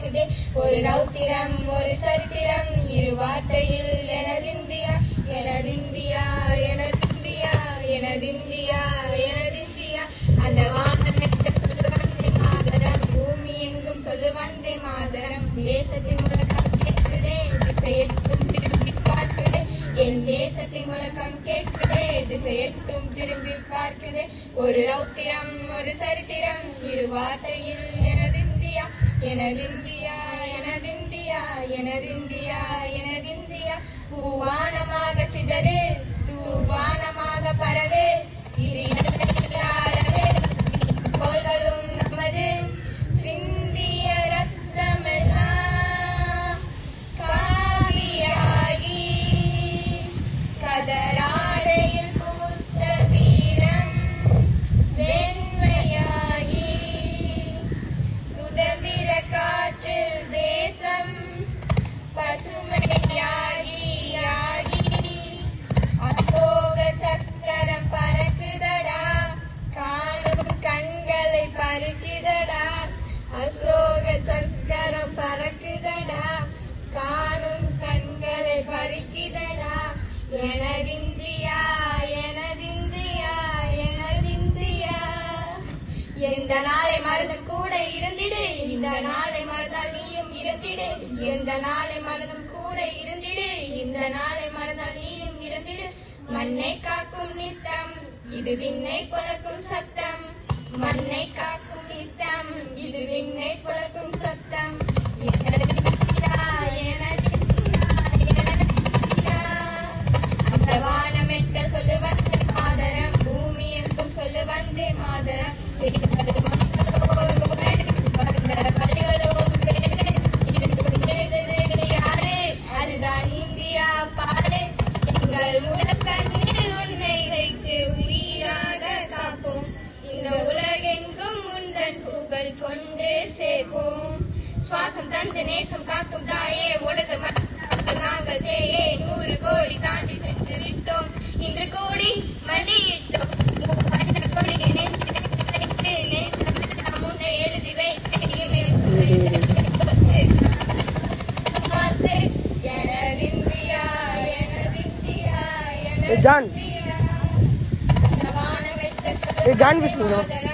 பார்க்குதே ஒரு ரௌத்திரம் ஒரு சரித்திரம் இரு வார்த்தையில் எனதிந்தியா எனதிந்தியா எனதிந்தியா எனதிந்தியா எனதிந்தியா அந்த வானமெட்ட சொல்லுவந்தே மாதரம் பூமி எங்கும் சொல்லுவந்தே மாதரம் தேசத்தின் முழக்கம் கேட்குதே திசையெட்டும் திரும்பி பார்க்குதே என் தேசத்தின் முழக்கம் கேட்குதே திசையெட்டும் திரும்பி பார்க்குதே ஒரு ரௌத்திரம் ஒரு சரித்திரம் இரு வார்த்தையில் எனதிந்தியா எனதிந்தியா எனதிந்தியா எனதிந்தியா எனதிந்தியா பூவானமாக சிதறு தூவானமாக பரவு இது கோள்களும் நமது சிந்திய ரத்தமெல்லாம் காவியாகி கதராடையில் பூத்த வீரம் வெண்மையாகி சுதந்திர காற்றில் தேசம் பசுமையாகி அசோக சக்கரம் பறக்குதடா காணும் கண்களை பறிக்குதடா அசோக சக்கரம் பறக்குதடா காணும் கண்களை பறிக்குதடா எனதிந்தியா எனதிந்தியா எனதிந்தியா எந்த நாளை மறந்தும் கூட இருந்திடு இந்த நாளை மறந்தால் நீயும் இருந்திடு எந்த நாளை மறந்தும் கூட இருந்திடு இந்த நாளை மறந்தால் நீயும் இருந்திடு மண்ணை காக்கும் நித்தம் இது விண்ணை புலக்கும் சத்தம் மண்ணை காக்கும் நித்தம் இது விண்ணை புலக்கும் சத்தம் அந்த வானமெட்ட சொல்லுவந்தே மாதரம் பூமி எங்கும் சொல்லுவந்தே மாதரம் அதுதான் இந்தியா பாரு எங்கள் உலகத்தில் உன்னை வைத்து உயிராக காப்போம் இந்த உலகெங்கும் உந்தன் புகழ் கொண்டு சேர்ப்போம் சுவாசம் தந்து நேசம் காக்கும் தாயே உலக நாங்கள் செய்யே 100 கோடி தாண்டி சென்று விட்டோம் இன்று கோடி மண்டியிட்டோம் முன்னே எழுதி John Vishnu.